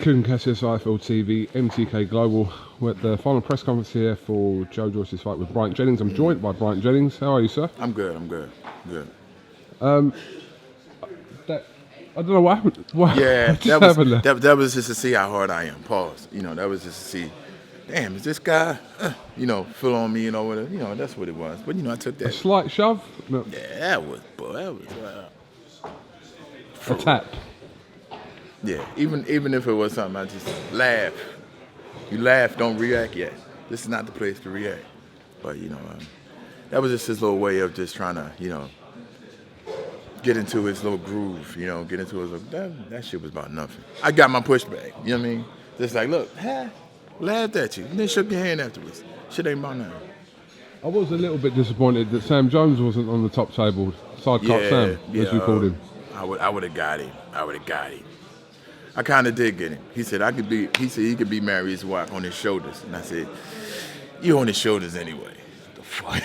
KUGAN, CASSIUS, IFL TV, MTK Global. We're at the final press conference here for Joe Joyce's fight with Bryant Jennings. I'm joined by Bryant Jennings. How are you, sir? I'm good. I don't know what happened. Yeah, That was just to see how hard I am. Pause. That was just to see, damn, is this guy, feel on me, whatever. That's what it was. But, I took that. A slight shove? No. Yeah, that was a tap. Yeah, even if it was something, I just laugh. You laugh, don't react yet. This is not the place to react. But, that was just his little way of just trying to, get into his little groove, get into his little, that shit was about nothing. I got my pushback, you know what I mean? Just like, look, laughed at you, and then shook your hand afterwards. Shit ain't about nothing. I was a little bit disappointed that Sam Jones wasn't on the top table. Sidecut Sam, as you called him. I would have got him. I kind of did get him. He said he could be Mary's wife on his shoulders. And I said, you on his shoulders anyway. The fuck?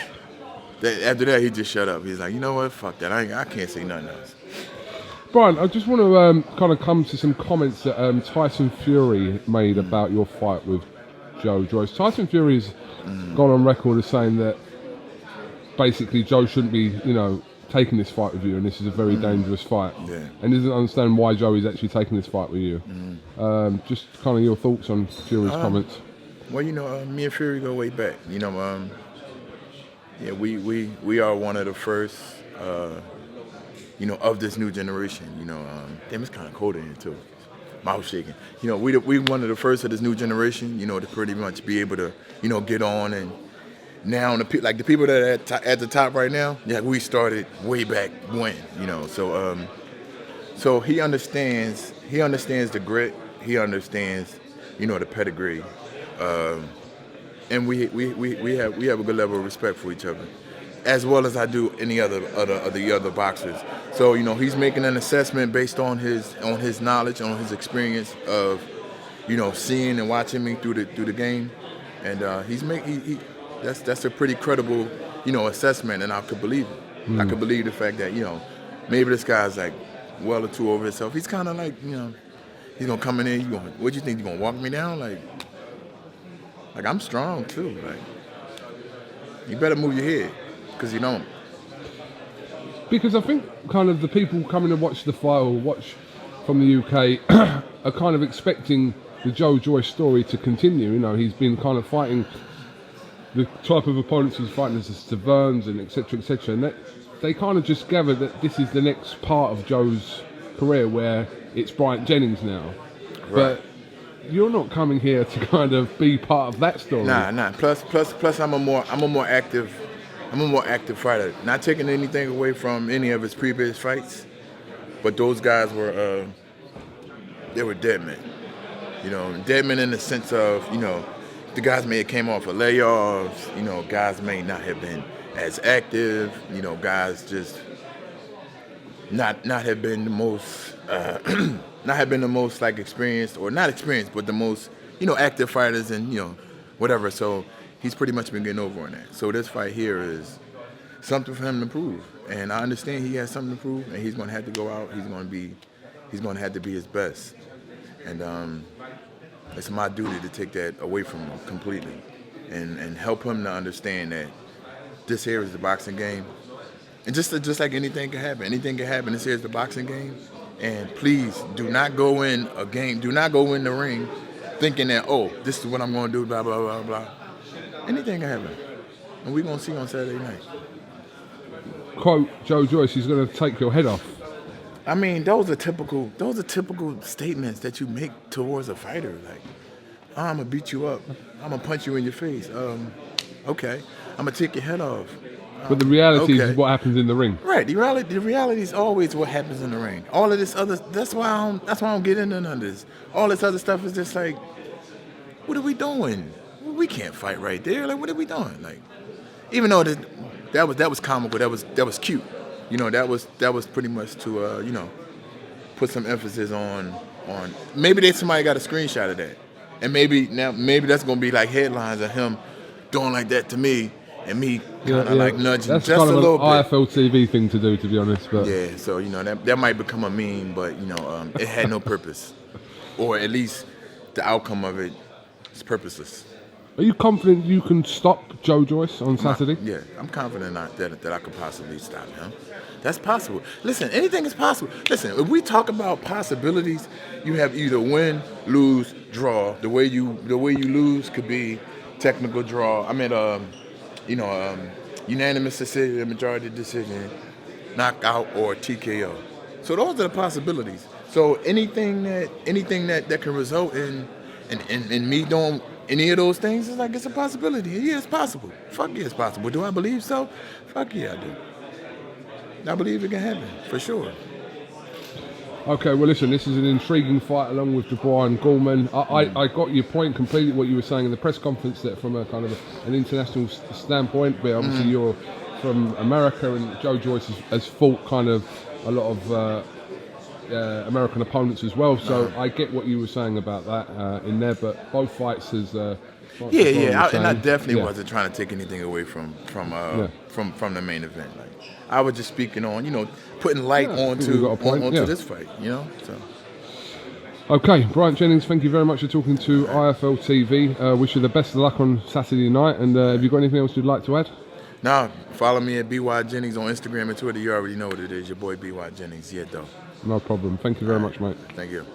After that, he just shut up. He's like, you know what? Fuck that. I can't say nothing else. Brian, I just want to kind of come to some comments that Tyson Fury made about your fight with Joe Joyce. Tyson Fury's gone on record as saying that basically Joe shouldn't be, taking this fight with you, and this is a very dangerous fight. Yeah. And doesn't understand why Joe is actually taking this fight with you. Just kind of your thoughts on Fury's comments. Well, me and Fury go way back. Yeah, we are one of the first, of this new generation. Damn, it's kind of cold in here too. Mouth shaking. We one of the first of this new generation. To pretty much be able to, get on and. Now, the people that are at the top right now, we started way back when, So he understands the grit. He understands, the pedigree, and we have a good level of respect for each other, as well as I do any other boxers. So he's making an assessment based on his knowledge, on his experience of, seeing and watching me through the game, and That's a pretty credible, assessment, and I could believe it. I could believe the fact that, maybe this guy's like well or two over himself. He's kind of like, he's gonna come in there. What do you think? You gonna walk me down? Like I'm strong too. Like, you better move your head, because you don't. Because I think kind of the people coming to watch the fight or watch from the UK are kind of expecting the Joe Joyce story to continue. He's been kind of fighting the type of opponents he's fighting as the Verns and etc. And they kind of just gather that this is the next part of Joe's career where it's Bryant Jennings now. Right. But you're not coming here to kind of be part of that story. Nah. Plus, I'm a more active fighter. Not taking anything away from any of his previous fights, but those guys were they were dead men. Dead men in the sense of the guys may have came off of layoffs, guys may not have been as active, guys just not have been the most not have been the most like experienced, or not experienced, but the most, active fighters and, whatever. So he's pretty much been getting over on that. So this fight here is something for him to prove. And I understand he has something to prove, and he's gonna have to go out, he's gonna have to be his best. And it's my duty to take that away from him completely and help him to understand that this here is the boxing game. And just like anything can happen. Anything can happen. This here is the boxing game. And please do not go in a game, do not go in the ring thinking that, this is what I'm going to do, blah, blah, blah, blah. Anything can happen. And we're going to see on Saturday night. Quote Joe Joyce, he's going to take your head off. I mean, those are typical statements that you make towards a fighter. Like, I'm gonna beat you up. I'm gonna punch you in your face. Okay. I'm gonna take your head off. But the reality is what happens in the ring. Right. The reality is always what happens in the ring. All of this other. That's why I don't get into none of this. All this other stuff is just like, what are we doing? We can't fight right there. Like, what are we doing? Like, even though that was comical. That was cute. That was pretty much to put some emphasis on maybe somebody got a screenshot of that, and maybe that's gonna be like headlines of him doing like that to me, and me kind of like nudging that's just kind a of little an bit. IFL TV thing to do, to be honest. But yeah, so that might become a meme, but it had no purpose, or at least the outcome of it is purposeless. Are you confident you can stop Joe Joyce on Saturday? Yeah, I'm confident that I could possibly stop him. That's possible. Listen, anything is possible. Listen, if we talk about possibilities, you have either win, lose, draw. The way you lose could be technical draw. I mean, unanimous decision, majority decision, knockout, or TKO. So those are the possibilities. So anything that can result in me doing any of those things is like it's a possibility. Yeah, it's possible. Fuck yeah, it's possible. Do I believe so? Fuck yeah, I do. I believe it can happen, for sure. Okay, well listen, this is an intriguing fight along with Dubois and Gorman. I got your point completely, what you were saying in the press conference, that from a kind of an international standpoint, but obviously you're from America and Joe Joyce has fought kind of a lot of American opponents as well, so I get what you were saying about that in there, but both fights has... I definitely wasn't trying to take anything away from the main event. Like, I was just speaking on, putting light onto this fight, So. Okay, Bryant Jennings, thank you very much for talking to IFL TV. Wish you the best of luck on Saturday night, and have you got anything else you'd like to add? No, follow me at BY Jennings on Instagram and Twitter. You already know what it is. Your boy BY Jennings. Yeah, though. No problem. Thank you very much, mate. Thank you.